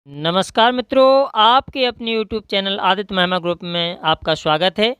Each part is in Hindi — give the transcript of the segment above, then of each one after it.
नमस्कार मित्रों, आपके अपने YouTube चैनल आदित्य महिमा ग्रुप में आपका स्वागत है।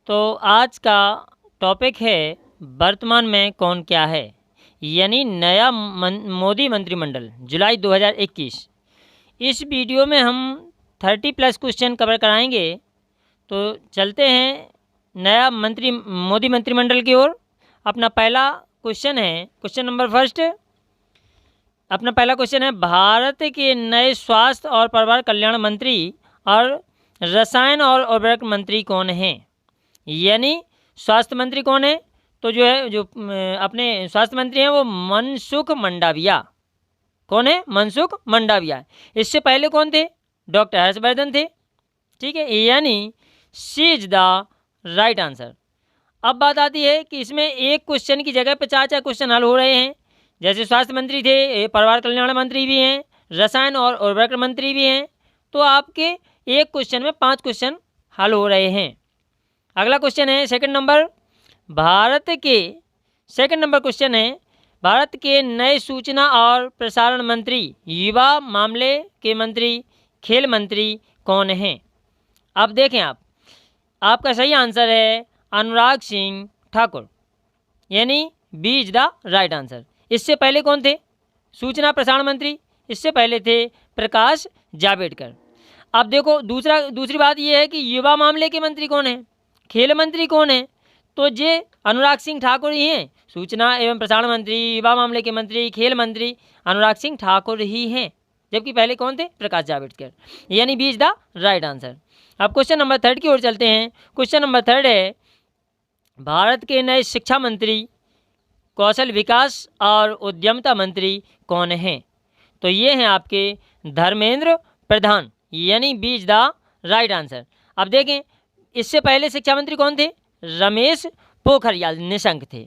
तो आज का टॉपिक है वर्तमान में कौन क्या है, यानी नया मोदी मंत्रिमंडल जुलाई 2021। इस वीडियो में हम 30+ क्वेश्चन कवर कराएंगे। तो चलते हैं नया मोदी मंत्रिमंडल की ओर। अपना पहला क्वेश्चन है, क्वेश्चन नंबर फर्स्ट। अपना पहला क्वेश्चन है, भारत के नए स्वास्थ्य और परिवार कल्याण मंत्री और रसायन और उर्वरक मंत्री कौन हैं? यानी स्वास्थ्य मंत्री कौन है? तो जो अपने स्वास्थ्य मंत्री हैं वो मनसुख मंडाविया। कौन है? मनसुख मंडाविया। इससे पहले कौन थे? डॉक्टर हर्षवर्धन थे। ठीक है, यानी C is the right answer. अब बात आती है कि इसमें एक क्वेश्चन की जगह पे 4 क्वेश्चन हल हो रहे हैं। जैसे स्वास्थ्य मंत्री थे, परिवार कल्याण मंत्री भी हैं, रसायन और उर्वरक मंत्री भी हैं। तो आपके एक क्वेश्चन में 5 क्वेश्चन हल हो रहे हैं। अगला क्वेश्चन है second number. Second number question है, भारत के नए सूचना और प्रसारण मंत्री, युवा मामले के मंत्री, खेल मंत्री कौन हैं? अब देखें आपका सही आंसर है अनुराग सिंह ठाकुर, यानी B is the right answer. इससे पहले कौन थे सूचना प्रसारण मंत्री? इससे पहले थे प्रकाश जावड़ेकर। अब देखो दूसरी बात यह है कि युवा मामले के मंत्री कौन है, खेल मंत्री कौन है? तो ये अनुराग सिंह ठाकुर ही हैं। सूचना एवं प्रसारण मंत्री, युवा मामले के मंत्री, खेल मंत्री अनुराग सिंह ठाकुर ही हैं। जबकि पहले कौन थे? प्रकाश जावड़ेकर, यानी B is the right answer. अब क्वेश्चन नंबर थर्ड की ओर चलते हैं। क्वेश्चन नंबर थर्ड है, भारत के नए शिक्षा मंत्री, कौशल विकास और उद्यमिता मंत्री कौन हैं? तो ये हैं आपके धर्मेंद्र प्रधान, यानी B is the right answer. अब देखें, इससे पहले शिक्षा मंत्री कौन थे? रमेश पोखरियाल निशंक थे।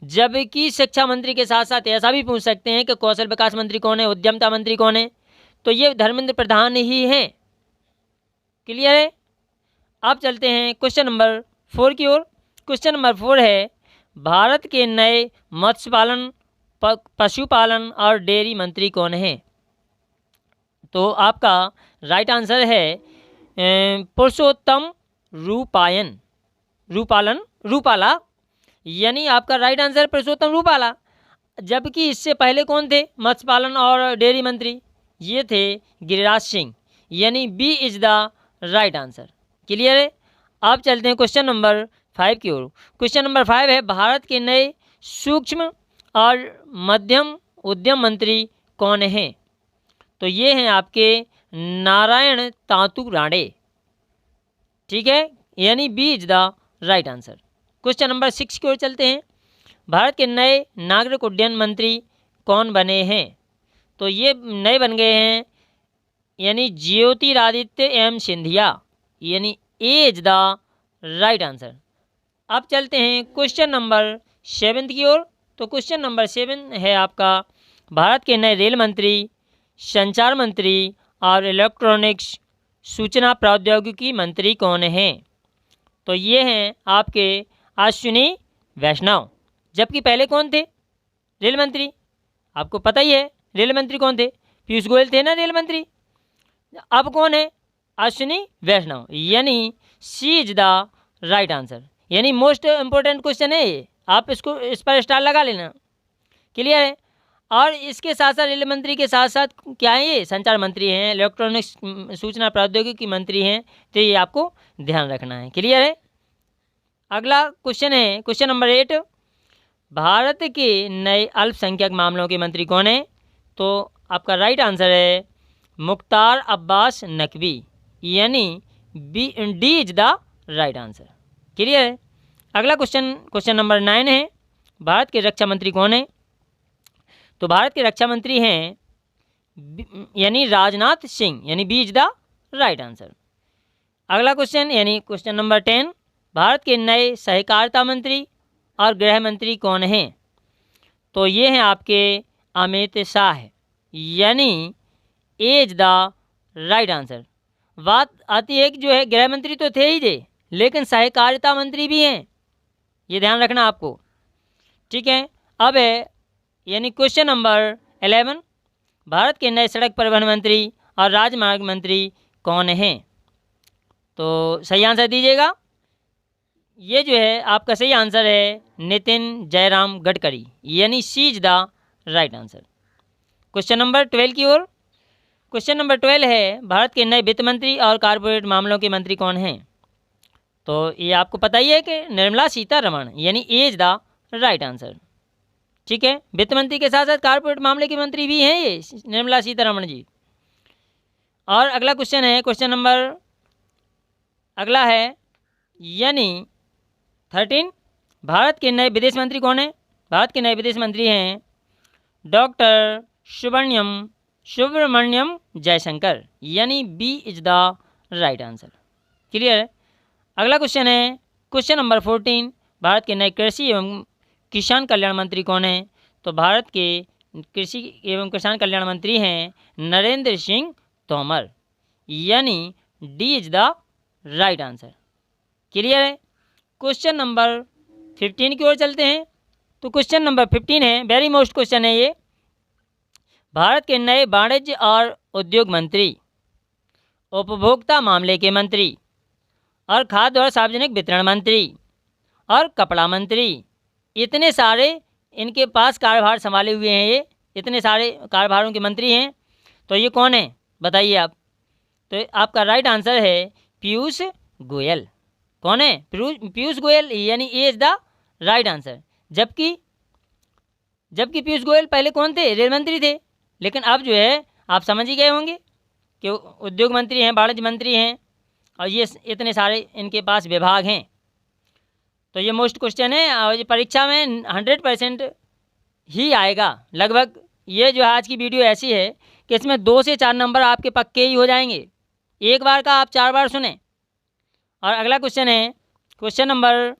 जबकि शिक्षा मंत्री के साथ साथ ऐसा भी पूछ सकते हैं कि कौशल विकास मंत्री कौन है, उद्यमिता मंत्री कौन है? तो ये धर्मेंद्र प्रधान ही हैं। क्लियर है? अब चलते हैं क्वेश्चन नंबर 4 की ओर। क्वेश्चन नंबर 4 है, भारत के नए मत्स्य पालन, पशुपालन और डेयरी मंत्री कौन हैं? तो आपका राइट आंसर है पुरुषोत्तम रूपाला, यानी आपका राइट आंसर पुरुषोत्तम रूपाला। जबकि इससे पहले कौन थे मत्स्य पालन और डेयरी मंत्री? ये थे गिरिराज सिंह, यानी B is the right answer. Clear है? अब चलते हैं क्वेश्चन नंबर 5 की ओर। क्वेश्चन नंबर 5 है, भारत के नए सूक्ष्म और मध्यम उद्यम मंत्री कौन हैं? तो ये हैं आपके नारायण तांतु राणे। ठीक है, यानी B is the right answer. Question number 6 की ओर चलते हैं। भारत के नए नागरिक उड्डयन मंत्री कौन बने हैं? तो ये नए बन गए हैं, यानी ज्योतिरादित्य एम सिंधिया, यानी A is the right answer. अब चलते हैं क्वेश्चन नंबर 7 की ओर। तो क्वेश्चन नंबर 7 है आपका, भारत के नए रेल मंत्री, संचार मंत्री और इलेक्ट्रॉनिक्स सूचना प्रौद्योगिकी मंत्री कौन हैं? तो ये हैं आपके अश्विनी वैष्णव। जबकि पहले कौन थे रेल मंत्री? आपको पता ही है रेल मंत्री कौन थे, पीयूष गोयल थे ना रेल मंत्री। अब कौन है? अश्विनी वैष्णव, यानी C is the right answer. यानी मोस्ट इम्पोर्टेंट क्वेश्चन है ये, आप इस पर स्टार लगा लेना। क्लियर है? और इसके साथ साथ रेल मंत्री के साथ साथ क्या है, ये संचार मंत्री हैं, इलेक्ट्रॉनिक्स सूचना प्रौद्योगिकी मंत्री हैं। तो ये आपको ध्यान रखना है। क्लियर है? अगला क्वेश्चन है क्वेश्चन नंबर 8, भारत के नए अल्पसंख्यक मामलों के मंत्री कौन है? तो आपका राइट आंसर है मुख्तार अब्बास नकवी, यानी D is the right answer. Clear है? अगला क्वेश्चन नंबर 9 है, भारत के रक्षा मंत्री कौन है? तो भारत के रक्षा मंत्री हैं यानी राजनाथ सिंह, यानी B is the right answer. अगला क्वेश्चन यानी क्वेश्चन नंबर 10, भारत के नए सहकारिता मंत्री और गृह मंत्री कौन हैं? तो ये हैं आपके अमित शाह, यानी A is the right answer. बात आती है कि जो है गृह मंत्री तो थे ही थे, लेकिन सहकारिता मंत्री भी हैं, ये ध्यान रखना आपको। ठीक है, अब है यानी क्वेश्चन नंबर 11, भारत के नए सड़क परिवहन मंत्री और राजमार्ग मंत्री कौन हैं? तो सही आंसर दीजिएगा। ये जो है आपका सही आंसर है नितिन जयराम गडकरी, यानी C is the right answer. Question number 12 की ओर। क्वेश्चन नंबर 12 है भारत के नए वित्त मंत्री और कारपोरेट मामलों के मंत्री कौन हैं? तो ये आपको पता ही है कि निर्मला सीतारमण, यानी A is the right answer. ठीक है, वित्त मंत्री के साथ साथ कारपोरेट मामले के मंत्री भी हैं ये निर्मला सीतारमण जी। और अगला क्वेश्चन है, क्वेश्चन नंबर अगला है यानी 13, भारत के नए विदेश मंत्री कौन है? भारत के नए विदेश मंत्री हैं डॉक्टर सुब्रमण्यम जयशंकर, यानी B is the right answer. Clear है। अगला क्वेश्चन है क्वेश्चन नंबर 14, भारत के नए कृषि एवं किसान कल्याण मंत्री कौन हैं? तो भारत के कृषि एवं किसान कल्याण मंत्री हैं नरेंद्र सिंह तोमर, यानी D is the right answer. Clear है। क्वेश्चन नंबर 15 की ओर चलते हैं। तो क्वेश्चन नंबर 15 है, वेरी मोस्ट क्वेश्चन है ये, भारत के नए वाणिज्य और उद्योग मंत्री, उपभोक्ता मामले के मंत्री और खाद्य और सार्वजनिक वितरण मंत्री और कपड़ा मंत्री, इतने सारे इनके पास कार्यभार संभाले हुए हैं, ये इतने सारे कार्यभारों के मंत्री हैं। तो ये कौन है बताइए आप? तो आपका राइट आंसर है पीयूष गोयल। कौन है? पीयूष गोयल, यानी A is the right answer. जबकि पीयूष गोयल पहले कौन थे? रेल मंत्री थे, लेकिन अब जो है आप समझ ही गए होंगे कि उद्योग मंत्री हैं, वाणिज्य मंत्री हैं, और ये इतने सारे इनके पास विभाग हैं। तो ये मोस्ट क्वेश्चन है और ये परीक्षा में 100% ही आएगा लगभग। ये जो आज की वीडियो ऐसी है कि इसमें 2 से 4 नंबर आपके पक्के ही हो जाएंगे, एक बार का आप 4 बार सुने। और अगला क्वेश्चन है क्वेश्चन नंबर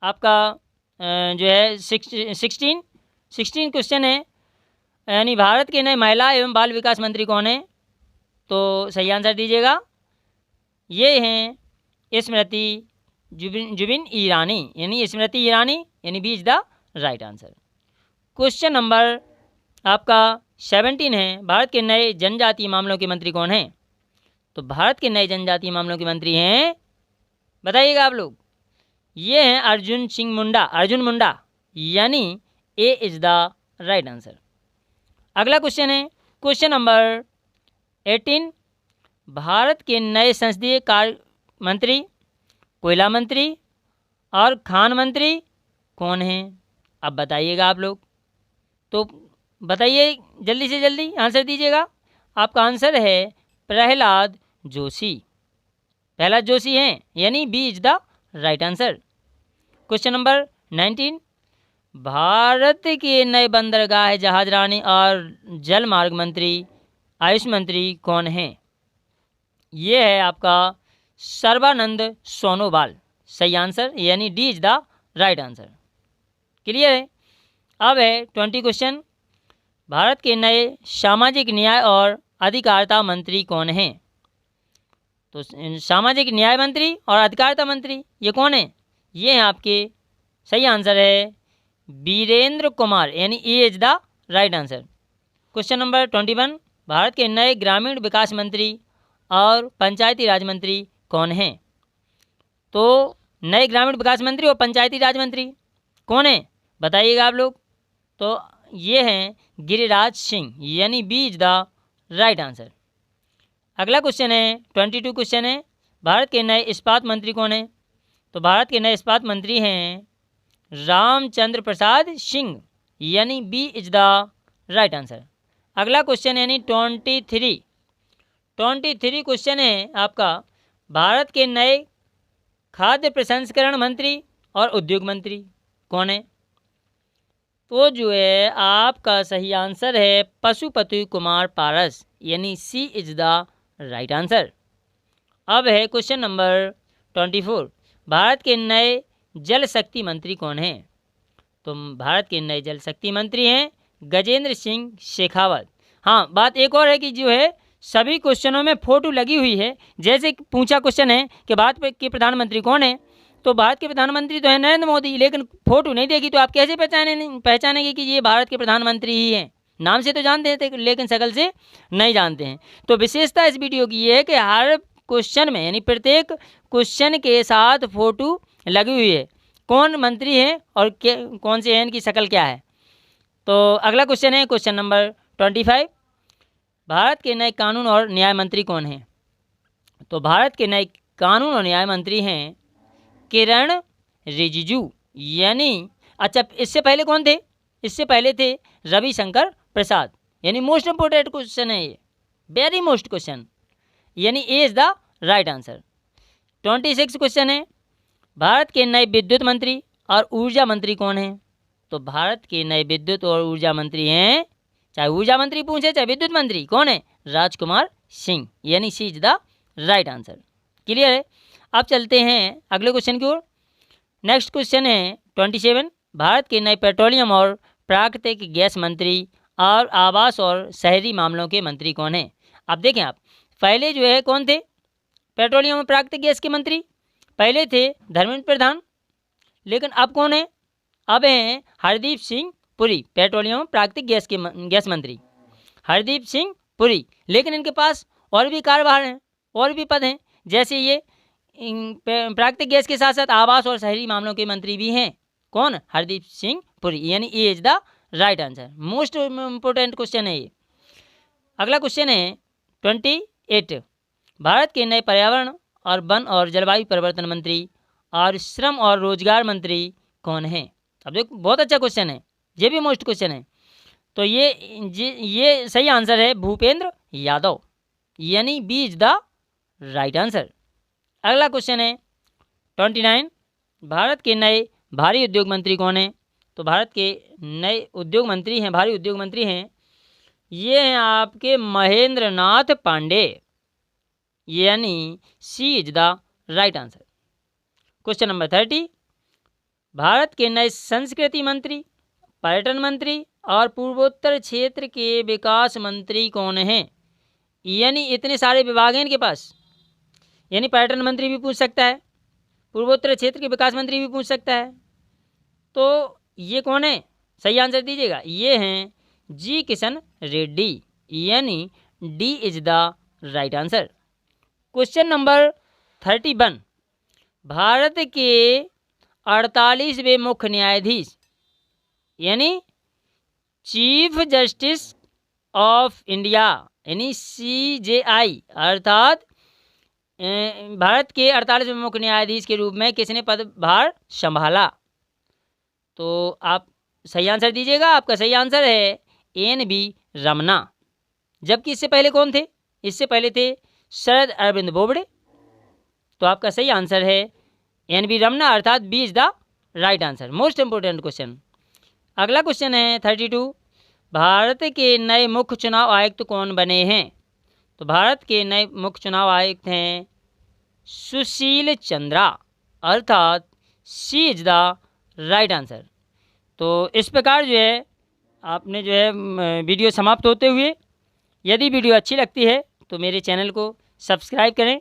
आपका जो है 16 क्वेश्चन है, यानी भारत के नए महिला एवं बाल विकास मंत्री कौन है? तो सही आंसर दीजिएगा। ये हैं स्मृति जुबिन ईरानी, यानी स्मृति ईरानी, यानी B is the right answer. Question number आपका 17 है, भारत के नए जनजातीय मामलों के मंत्री कौन हैं? तो भारत के नए जनजातीय मामलों के मंत्री हैं, बताइएगा आप लोग, ये हैं अर्जुन मुंडा, यानी A is the right answer. अगला क्वेश्चन है क्वेश्चन नंबर 18, भारत के नए संसदीय कार्य मंत्री, कोयला मंत्री और खान मंत्री कौन हैं? अब बताइएगा आप लोग। तो बताइए जल्दी से जल्दी आंसर दीजिएगा। आपका आंसर है प्रहलाद जोशी। प्रहलाद जोशी हैं, यानी B is the right answer. Question number 19, Bharat के नए बंदरगाह, जहाजरानी और जल मार्ग मंत्री, आयुष मंत्री कौन हैं? ये है आपका सर्बानंद सोनोवाल, सही आंसर, यानी D is the right answer. Clear है। अब है 20 क्वेश्चन, भारत के नए सामाजिक न्याय और अधिकारिता मंत्री कौन हैं? तो सामाजिक न्याय मंत्री और अधिकारिता मंत्री ये कौन है? ये हैं आपके, सही आंसर है वीरेंद्र कुमार, यानी A is the right answer. Question number 21, Bharat के नए ग्रामीण विकास मंत्री और पंचायती राज मंत्री कौन हैं? तो नए ग्रामीण विकास मंत्री और पंचायती राज मंत्री कौन है बताइएगा आप लोग। तो ये हैं गिरिराज सिंह, यानी B is the right answer. अगला क्वेश्चन है 22 क्वेश्चन है, भारत के नए इस्पात मंत्री कौन है? तो भारत के नए इस्पात मंत्री हैं रामचंद्र प्रसाद सिंह, यानी B is the right answer. अगला क्वेश्चन यानी 23 क्वेश्चन है आपका, भारत के नए खाद्य प्रसंस्करण मंत्री और उद्योग मंत्री कौन है? तो जो है आपका सही आंसर है पशुपति कुमार पारस, यानी C is the right answer. अब है क्वेश्चन नंबर 24, भारत के नए जल शक्ति मंत्री कौन हैं? तो भारत के नए जल शक्ति मंत्री हैं गजेंद्र सिंह शेखावत। हाँ, बात एक और है कि जो है सभी क्वेश्चनों में फ़ोटो लगी हुई है। जैसे पूछा क्वेश्चन है कि भारत के प्रधानमंत्री कौन है, तो भारत के प्रधानमंत्री तो है नरेंद्र मोदी, लेकिन फ़ोटो नहीं देगी तो आप कैसे पहचानेंगे कि ये भारत के प्रधानमंत्री ही हैं? नाम से तो जानते हैं लेकिन शक्ल से नहीं जानते हैं। तो विशेषता इस वीडियो की ये है कि हर क्वेश्चन में यानी प्रत्येक क्वेश्चन के साथ फोटो लगी हुई है, कौन मंत्री है और कौन से हैं, इनकी शक्ल क्या है। तो अगला क्वेश्चन है क्वेश्चन नंबर 25, भारत के नए कानून और न्याय मंत्री कौन हैं। तो भारत के नए कानून और न्याय मंत्री हैं किरण रिजिजू, यानी अच्छा इससे पहले कौन थे, इससे पहले थे रविशंकर प्रसाद। यानी मोस्ट इंपोर्टेंट क्वेश्चन है ये, वेरी मोस्ट क्वेश्चन, यानी A is the right answer. 26 question है, भारत के नए विद्युत मंत्री और ऊर्जा मंत्री कौन हैं। तो भारत के नए विद्युत और ऊर्जा मंत्री हैं, चाहे ऊर्जा मंत्री पूछे चाहे विद्युत मंत्री, कौन है, राजकुमार सिंह, यानी C is the right answer. Clear है। अब चलते हैं अगले क्वेश्चन की ओर। नेक्स्ट क्वेश्चन है 27, भारत के नए पेट्रोलियम और प्राकृतिक गैस मंत्री और आवास और शहरी मामलों के मंत्री कौन हैं। अब देखें आप, पहले जो है कौन थे पेट्रोलियम और प्राकृतिक गैस के मंत्री, पहले थे धर्मेंद्र प्रधान, लेकिन अब कौन है, अब हैं हरदीप सिंह पुरी, पेट्रोलियम प्राकृतिक गैस मंत्री हरदीप सिंह पुरी। लेकिन इनके पास और भी कार्यभार हैं, और भी पद हैं, जैसे ये प्राकृतिक गैस के साथ साथ आवास और शहरी मामलों के मंत्री भी हैं, कौन, हरदीप सिंह पुरी, यानी A is the right answer. Most important question है ये। अगला क्वेश्चन है 28, भारत के नए पर्यावरण और वन और जलवायु परिवर्तन मंत्री और श्रम और रोजगार मंत्री कौन हैं। अब देखो बहुत अच्छा क्वेश्चन है, ये भी मोस्ट क्वेश्चन है। तो ये सही आंसर है भूपेंद्र यादव, यानी B is the right answer. अगला क्वेश्चन है 29, भारत के नए भारी उद्योग मंत्री कौन हैं। तो भारत के नए उद्योग मंत्री हैं, भारी उद्योग मंत्री हैं, ये हैं आपके महेंद्र नाथ पांडे, यानी C is the right answer. Question number 30, Bharat के नए संस्कृति मंत्री, पर्यटन मंत्री और पूर्वोत्तर क्षेत्र के विकास मंत्री कौन हैं। यानी इतने सारे विभाग हैं इनके पास, यानी पर्यटन मंत्री भी पूछ सकता है, पूर्वोत्तर क्षेत्र के विकास मंत्री भी पूछ सकता है। तो ये कौन है, सही आंसर दीजिएगा, ये हैं जी किशन रेड्डी, यानी D is the right answer. Question number 31, Bharat के 48वें मुख्य न्यायाधीश यानी चीफ जस्टिस ऑफ इंडिया यानी CJI अर्थात भारत के 48वें मुख्य न्यायाधीश के रूप में किसने पदभार संभाला। तो आप सही आंसर दीजिएगा, आपका सही आंसर है NB रमना। जबकि इससे पहले कौन थे, इससे पहले थे शरद अरविंद बोबड़े। तो आपका सही आंसर है NB रमना अर्थात B is the right answer. Most important question. अगला क्वेश्चन है 32, भारत के नए मुख्य चुनाव आयुक्त कौन बने हैं। तो भारत के नए मुख्य चुनाव आयुक्त हैं सुशील चंद्रा अर्थात सी इज द राइट आंसर। तो इस प्रकार जो है आपने जो है वीडियो समाप्त होते हुए, यदि वीडियो अच्छी लगती है तो मेरे चैनल को सब्सक्राइब करें,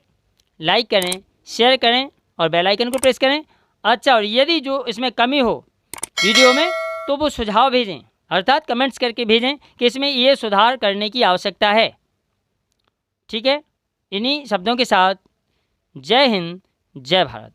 लाइक करें, शेयर करें और बेल आइकन को प्रेस करें। अच्छा, और यदि जो इसमें कमी हो वीडियो में तो वो सुझाव भेजें, अर्थात कमेंट्स करके भेजें कि इसमें ये सुधार करने की आवश्यकता है। ठीक है, इन्हीं शब्दों के साथ जय हिंद, जय भारत।